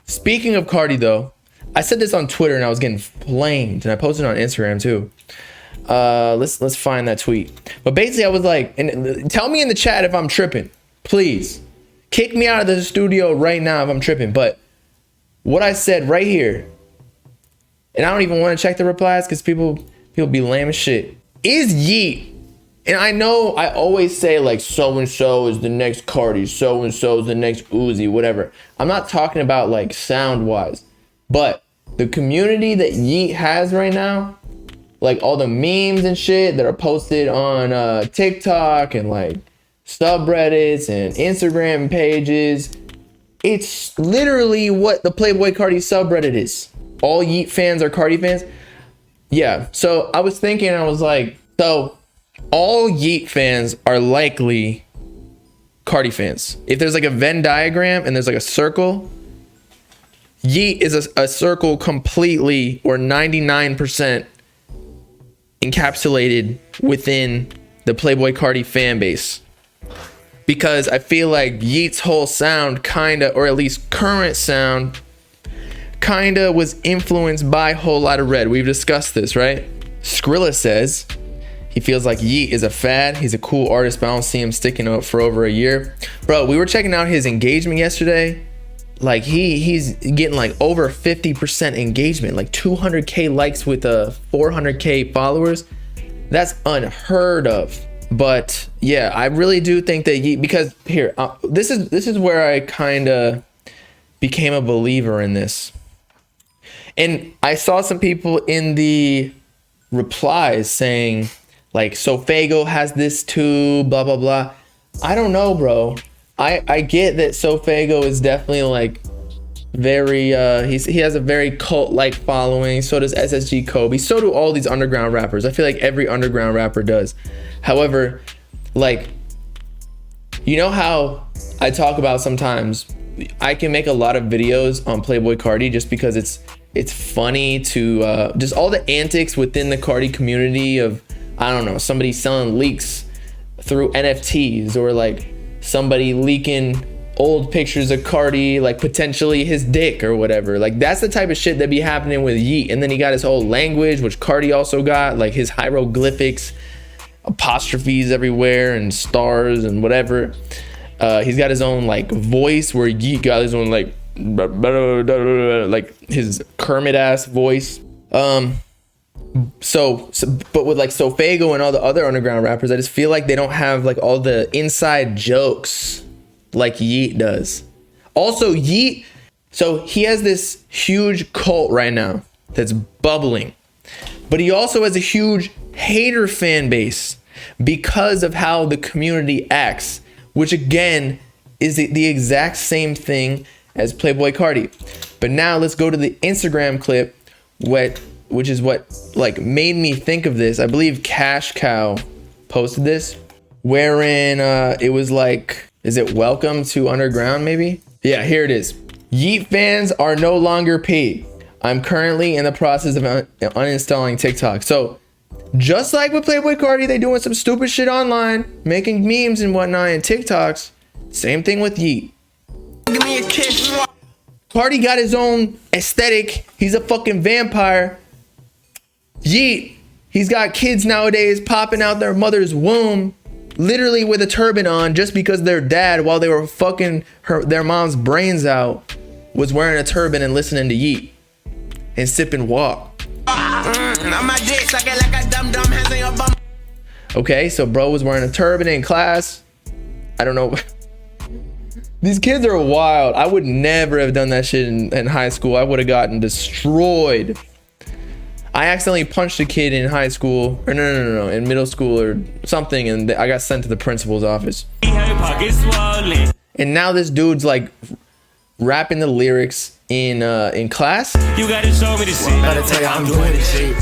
Speaking of Carti though, I said this on Twitter and I was getting flamed, and I posted it on Instagram too. Let's find that tweet. But basically I was like, and tell me in the chat if I'm tripping, please. Kick me out of the studio right now if I'm tripping. But what I said right here, and I don't even want to check the replies because people be lame as shit, is Yeat. And I know I always say like so-and-so is the next Carti, so-and-so is the next Uzi, whatever. I'm not talking about like sound-wise, but the community that Yeat has right now, like all the memes and shit that are posted on TikTok and like subreddits and Instagram pages, it's literally what the Playboi Carti subreddit is. All Yeat fans are Carti fans. Yeah, so I was thinking, I was like, so all Yeat fans are likely Carti fans. If there's like a Venn diagram and there's like a circle, Yeat is a circle completely, or 99% encapsulated within the Playboi Carti fan base. Because I feel like Yeat's whole sound kinda, or at least current sound, kinda was influenced by Whole Lotta Red. We've discussed this, right? Skrilla says he feels like Yeat is a fad. He's a cool artist, but I don't see him sticking out for over a year. Bro, we were checking out his engagement yesterday. Like he's getting like over 50% engagement, like 200K likes with 400K followers. That's unheard of. But yeah, I really do think that Yeat, because here, this is where I kind of became a believer in this. And I saw some people in the replies saying like, so Fago has this too, blah, blah, blah. I don't know, bro. I get that Sofago is definitely like very, he has a very cult-like following. So does SSG Kobe. So do all these underground rappers. I feel like every underground rapper does. However, like, you know how I talk about sometimes I can make a lot of videos on Playboi Carti just because it's funny to just all the antics within the Carti community of, I don't know, somebody selling leaks through NFTs, or like somebody leaking old pictures of Carti, like potentially his dick or whatever. Like that's the type of shit that be happening with Yeat. And then he got his whole language, which Carti also got, like his hieroglyphics, apostrophes everywhere and stars and whatever. He's got his own like voice, where Yeat got his own like his Kermit ass voice. So but with like Sofago and all the other underground rappers, I just feel like they don't have like all the inside jokes like Yeat does. Also Yeat, so he has this huge cult right now that's bubbling, but he also has a huge hater fan base because of how the community acts, which again is the exact same thing as Playboi Carti. But now let's go to the Instagram clip, which is what like made me think of this. I believe Cash Cow posted this, wherein it was like, is it welcome to underground maybe? Yeah, here it is. Yeat fans are no longer paid. I'm currently in the process of uninstalling TikTok. So just like with Playboi Carti, they doing some stupid shit online, making memes and whatnot and TikToks. Same thing with Yeat. Give me a kiss. Carti got his own aesthetic. He's a fucking vampire. Yeat, he's got kids nowadays popping out their mother's womb, literally with a turban on, just because their dad, while they were fucking their mom's brains out, was wearing a turban and listening to Yeat and sipping walk. Okay, so bro was wearing a turban in class. I don't know. These kids are wild. I would never have done that shit in high school. I would have gotten destroyed. I accidentally punched a kid in high school, or no, in middle school or something, and I got sent to the principal's office. And now this dude's like rapping the lyrics in class. You gotta show me the shit. Gotta tell you I'm doing this shit.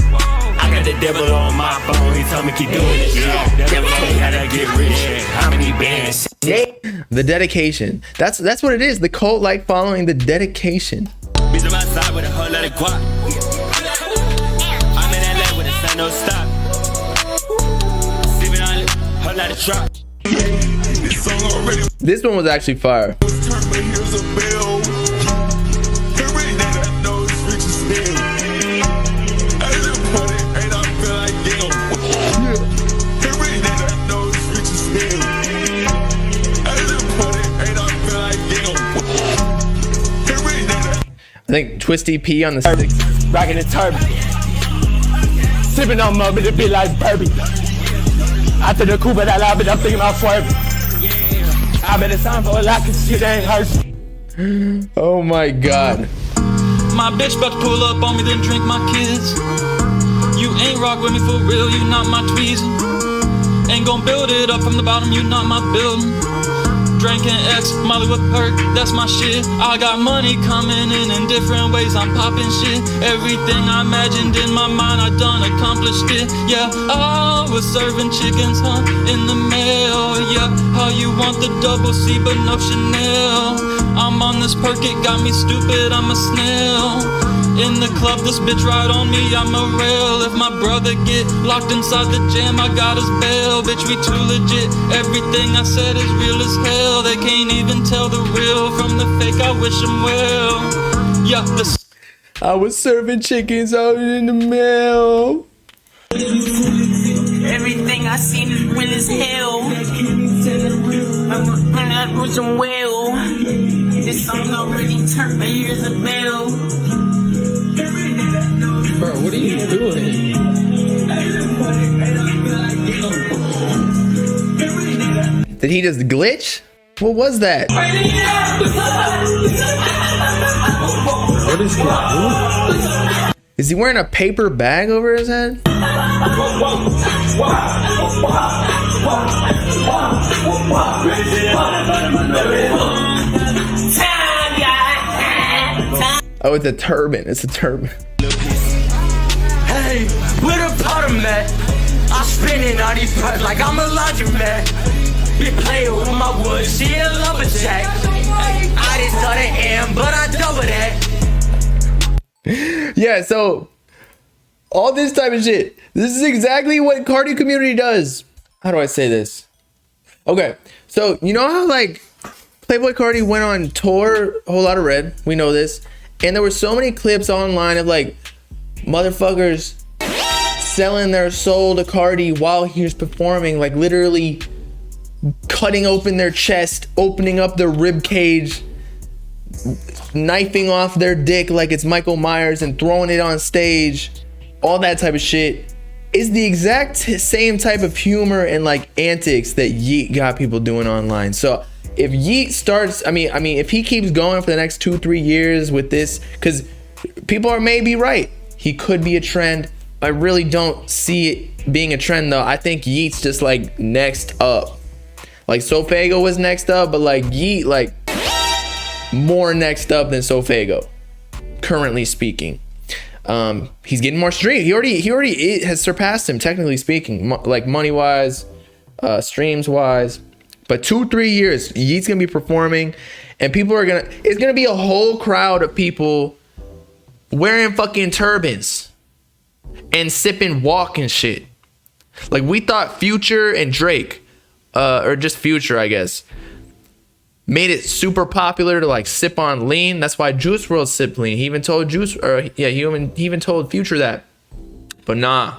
I got the devil on my phone. He told me keep doing this shit. Devil told me how to get rich. How many bands? The dedication. That's what it is. The cult like following, the dedication. Bitch on my side with a whole lot of guap. I'm in LA with a sun no stop. Sipping on it, whole lot of trap. This one was actually fire. I think Twisty P on the sticks. Rocking the turban. Sipping on mud, it be like bourbon. After the Cuba that I've been, I'm thinking about swerving. I bet it's time for a lot of shit ain't hurt. Oh my God. My bitch about to pull up on me, then drink my kids. You ain't rock with me for real, you not my tweezing. Ain't gon' build it up from the bottom, you not my building. Drinking X, Molly with perk, that's my shit. I got money coming in different ways, I'm popping shit. Everything I imagined in my mind, I done accomplished it. Yeah, I was serving chickens, huh, in the mail. Yeah, how you want the double C but no Chanel. I'm on this perk, it got me stupid, I'm a snail. In the club, this bitch ride on me, I'm a rail. If my brother get locked inside the jam, I got his bail. Bitch, we too legit, everything I said is real as hell. They can't even tell the real from the fake, I wish them well. Yeah, I was serving chickens out in the mail. Everything I seen is real as hell. I'm with some well. This song already turned my ears a bell. Bro, what are you doing? Did he just glitch? What was that? What is he doing? Is he wearing a paper bag over his head? Oh, it's a turban. It's a turban. Hey, where the bottom at? I'm spinning all these parts like I'm a laundromat. Be playing with my wood, she a lumberjack. I just got an M, but I double that. Yeah, so all this type of shit. This is exactly what Carti community does. How do I say this? Okay, so you know how like Playboi Carti went on tour, Whole Lotta Red. We know this. And there were so many clips online of like motherfuckers selling their soul to Carti while he was performing, like literally cutting open their chest, opening up their rib cage, knifing off their dick like it's Michael Myers and throwing it on stage. All that type of shit is the exact same type of humor and like antics that Yeat got people doing online. So if Yeat starts, I mean, if he keeps going for the next 2-3 years with this, because people are maybe right, he could be a trend. I really don't see it being a trend though. I think Yeat's just like next up. Like Sofago was next up, but like Yeat, like more next up than Sofago, currently speaking. He's getting more streams. He already has surpassed him, technically speaking, like money wise, streams wise. But 2-3 years, Yeat's gonna be performing, and people are gonna. It's gonna be a whole crowd of people wearing fucking turbans and sipping walk and shit. Like we thought Future and Drake, or just Future, I guess, made it super popular to like sip on lean. That's why Juice WRLD sipped lean. He even told he even told Future that. But nah,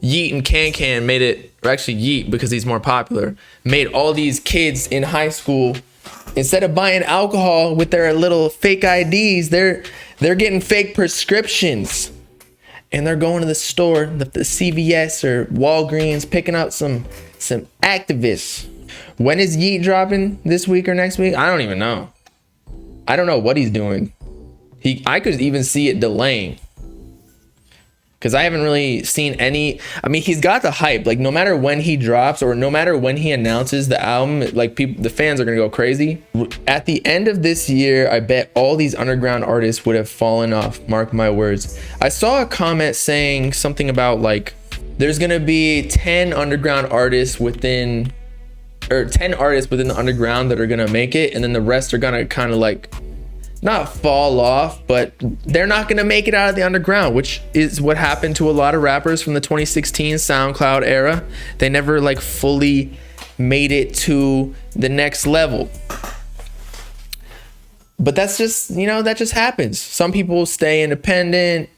Yeat and Can made it, or actually Yeat, because he's more popular, made all these kids in high school, instead of buying alcohol with their little fake IDs, they're getting fake prescriptions. And they're going to the store, the CVS or Walgreens, picking up some activists. When is Yeat dropping? This week or next week? I don't even know. I don't know what he's doing. I could even see it delaying, because I haven't really seen any. I mean, he's got the hype. Like no matter when he drops or no matter when he announces the album, like the fans are gonna go crazy. At the end of this year, I bet all these underground artists would have fallen off. Mark my words. I saw a comment saying something about like there's gonna be 10 underground artists within, or 10 artists within the underground that are gonna make it, and then the rest are gonna kind of like not fall off, but they're not gonna make it out of the underground, which is what happened to a lot of rappers from the 2016 SoundCloud era. They never like fully made it to the next level. But that's just, you know, that just happens. Some people stay independent,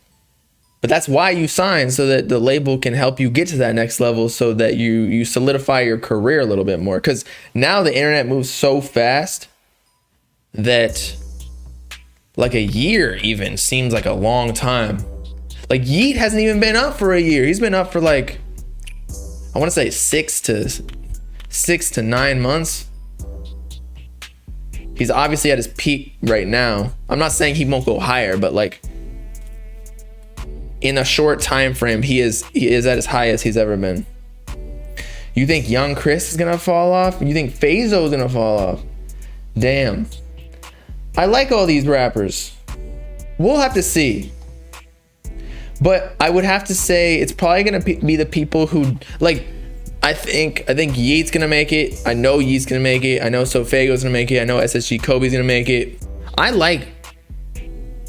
but that's why you sign, so that the label can help you get to that next level, so that you solidify your career a little bit more. Because now the internet moves so fast that like a year even seems like a long time. Like Yeat hasn't even been up for a year. He's been up for like, I want to say 6 to 9 months. He's obviously at his peak right now. I'm not saying he won't go higher, but like in a short time frame, he is at his highest he's ever been. You think Young Chris is gonna fall off? You think Phaso is gonna fall off? Damn. I like all these rappers. We'll have to see. But I would have to say it's probably gonna be the people who like. I think Yeat's gonna make it. I know Yeat's gonna make it. I know Sofago's gonna make it. I know SSG Kobe's gonna make it. I like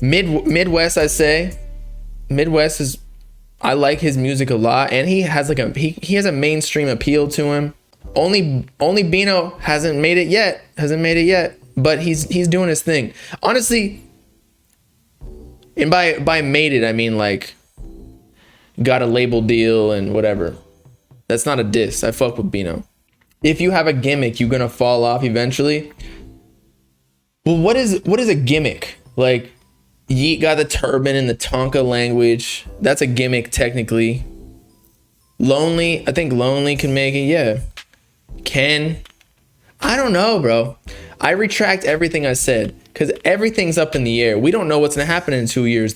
Midwest. I say Midwest is. I like his music a lot, and he has like he has a mainstream appeal to him. Only Bino hasn't made it yet. But he's doing his thing. Honestly, and by made it I mean like got a label deal and whatever. That's not a diss. I fuck with Bino. If you have a gimmick, you're gonna fall off eventually. Well, what is a gimmick? Like Yeat got the turban and the Tonka language. That's a gimmick technically. Lonely, I think Lonely can make it. Yeah. Ken. I don't know, bro. I retract everything I said because everything's up in the air. We don't know what's gonna happen in 2 years.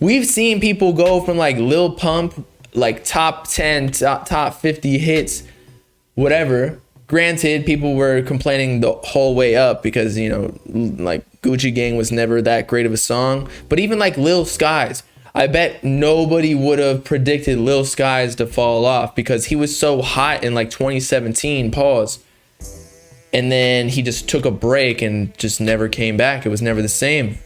We've seen people go from like Lil Pump, like top 10, top 50 hits, whatever. Granted, people were complaining the whole way up because, you know, like Gucci Gang was never that great of a song. But even like Lil Skies, I bet nobody would have predicted Lil Skies to fall off because he was so hot in like 2017, pause. And then he just took a break and just never came back. It was never the same.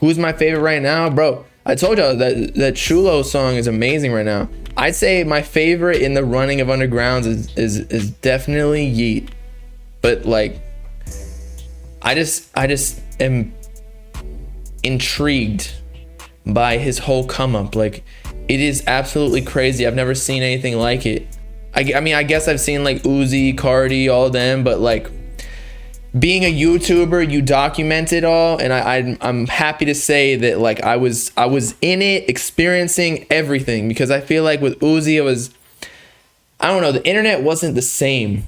Who's my favorite right now? Bro, I told y'all that Chulo song is amazing right now. I'd say my favorite in the running of undergrounds is definitely Yeat. But like, I just am intrigued by his whole come up. Like, it is absolutely crazy. I've never seen anything like it. I mean, I guess I've seen like Uzi, Carti, all them, but like being a YouTuber, you document it all, and I'm happy to say that like I was in it, experiencing everything, because I feel like with Uzi, I don't know, the internet wasn't the same.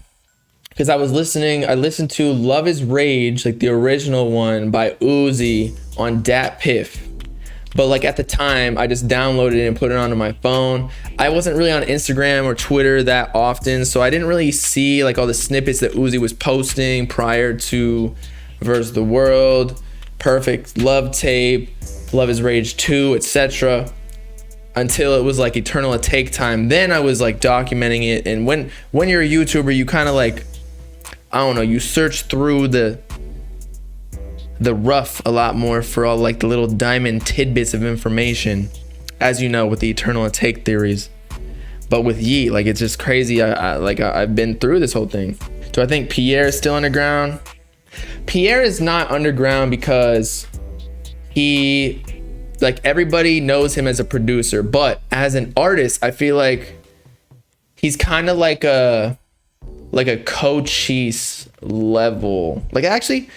Because I listened to Love Is Rage, like the original one by Uzi on Dat Piff. But like at the time, I just downloaded it and put it onto my phone. I wasn't really on Instagram or Twitter that often, so I didn't really see like all the snippets that Uzi was posting prior to Verse the World, Perfect Love Tape, Love Is Rage 2, etc. Until it was like Eternal at Take Time. Then I was like documenting it. And when you're a YouTuber, you kind of like, I don't know, you search through the rough a lot more for all like the little diamond tidbits of information, as you know, with the Eternal at Take theories. But with Yeat, like, it's just crazy. I've been through this whole thing. Do I think Pierre is still underground? Pierre is not underground because he, like, everybody knows him as a producer, but as an artist, I feel like he's kind of like a Cochise level. Like, actually,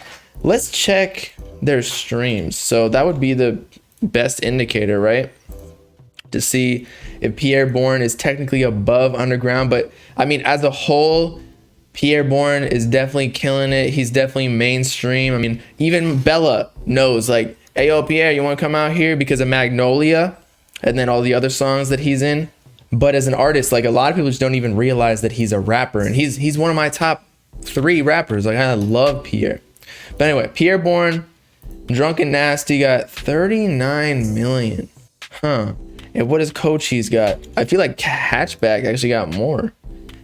let's check their streams. So that would be the best indicator, right? To see if Pierre Bourne is technically above underground. But I mean, as a whole, Pierre Bourne is definitely killing it. He's definitely mainstream. I mean, even Bella knows, like, hey, yo, Pierre, you want to come out here because of Magnolia? And then all the other songs that he's in. But as an artist, like, a lot of people just don't even realize that he's a rapper. And he's one of my top 3 rappers. Like, I love Pierre. But anyway, Pierre Bourne, Drunk and Nasty got 39 million. Huh. And what does Cochise got? I feel like Hatchback actually got more.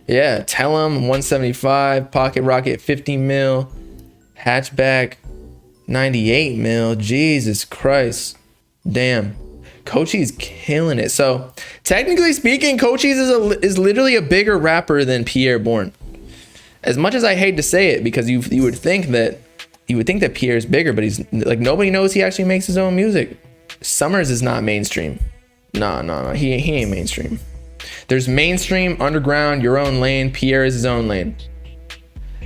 Yeah, Tell 'Em 175, Pocket Rocket 50 mil, Hatchback 98 mil. Jesus Christ. Damn. Cochise killing it. So technically speaking, Cochise is literally a bigger rapper than Pierre Bourne. As much as I hate to say it, because you would think that Pierre is bigger, but he's like, nobody knows he actually makes his own music. Summers is not mainstream. No. He ain't mainstream. There's mainstream, underground, your own lane. Pierre is his own lane.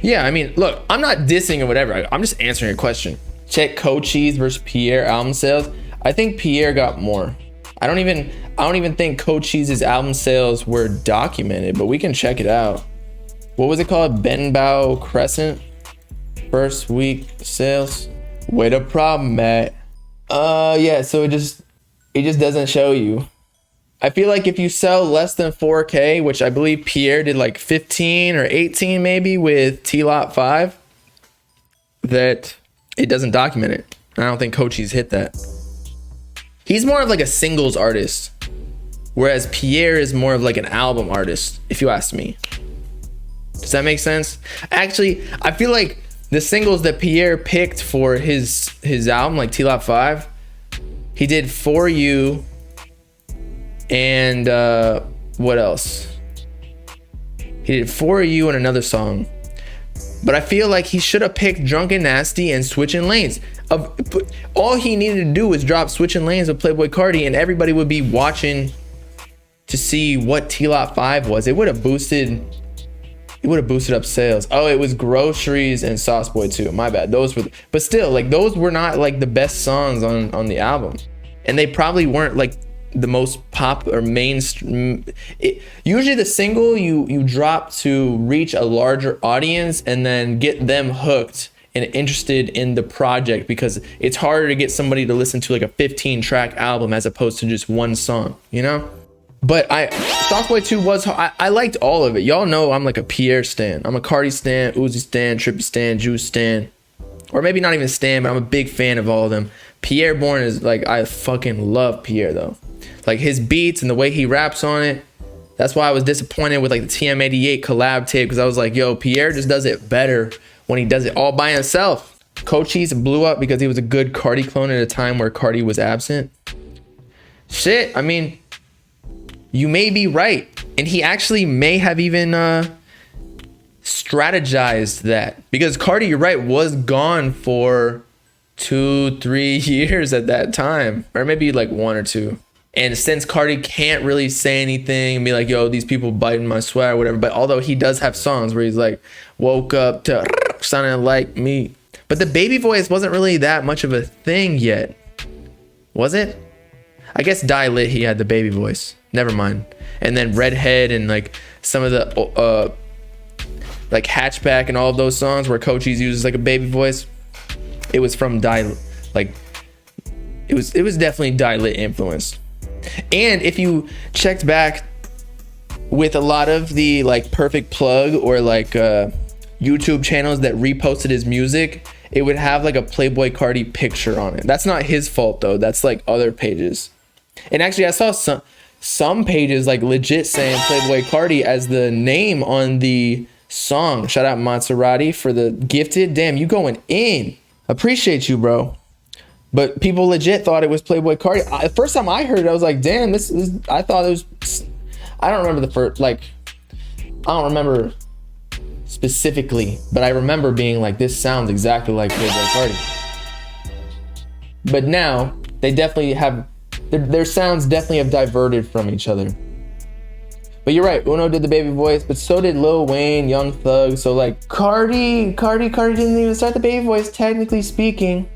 Yeah, I mean, look, I'm not dissing or whatever. I'm just answering a question. check Cochise versus Pierre album sales, I think Pierre got more. I don't even think Cochise's album sales were documented, but we can check it out. What was it called? Benbow Crescent first week sales. Where the problem at? Yeah, so it just doesn't show you. I feel like if you sell less than 4K, which I believe Pierre did like 15 or 18 maybe with T-Lot 5, that it doesn't document it. I don't think Cochise hit that. He's more of like a singles artist, whereas Pierre is more of like an album artist, if you ask me. Does that make sense? Actually, I feel like the singles that Pierre picked for his album, like T-Lot 5, he did For You and what else? He did For You and another song. But I feel like he should have picked Drunken Nasty and Switching Lanes. All he needed to do was drop Switching Lanes with Playboi Carti, and everybody would be watching to see what T-Lot 5 was. It would have boosted up sales. Oh, it was Groceries and Sauce Boy 2. My bad. But still, like, those were not like the best songs on the album. And they probably weren't like the most pop or mainstream. Usually the single you drop to reach a larger audience and then get them hooked and interested in the project, because it's harder to get somebody to listen to like a 15-track album as opposed to just one song, you know? But Sauce Boy 2 was, I liked all of it. Y'all know I'm like a Pierre stan. I'm a Carti stan, Uzi stan, Trippy stan, Juice stan. Or maybe not even stan, but I'm a big fan of all of them. Pierre Bourne is like, I fucking love Pierre though. Like his beats and the way he raps on it. That's why I was disappointed with like the TM88 collab tape, because I was like, yo, Pierre just does it better when he does it all by himself. Cochise blew up because he was a good Carti clone at a time where Carti was absent. Shit, I mean, you may be right. And he actually may have even strategized that. Because Carti, you're right, was gone for 2-3 years at that time. Or maybe like 1 or 2. And since Carti can't really say anything and be like, yo, these people biting my sweat or whatever. But although he does have songs where he's like, woke up to sounding like me. But the baby voice wasn't really that much of a thing yet. Was it? I guess Die Lit, he had the baby voice. Never mind. And then Redhead and like some of the like Hatchback and all of those songs where Cochise uses like a baby voice. It was from it was definitely Die Lit influenced. And if you checked back with a lot of the like Perfect Plug or like YouTube channels that reposted his music, it would have like a Playboi Carti picture on it. That's not his fault though. That's like other pages. And actually I saw some pages like legit saying Playboi Carti as the name on the song. Shout out Maserati for the gifted. Damn, you going in. Appreciate you, bro. But people legit thought it was Playboi Carti. The first time I heard it, I was like, damn, this is, I thought it was, I don't remember the first, like, I don't remember specifically, but I remember being like, this sounds exactly like Playboi Carti. But now, they definitely have, their sounds definitely have diverted from each other. But you're right, Uno did the baby voice, but so did Lil Wayne, Young Thug. So like, Carti didn't even start the baby voice, technically speaking.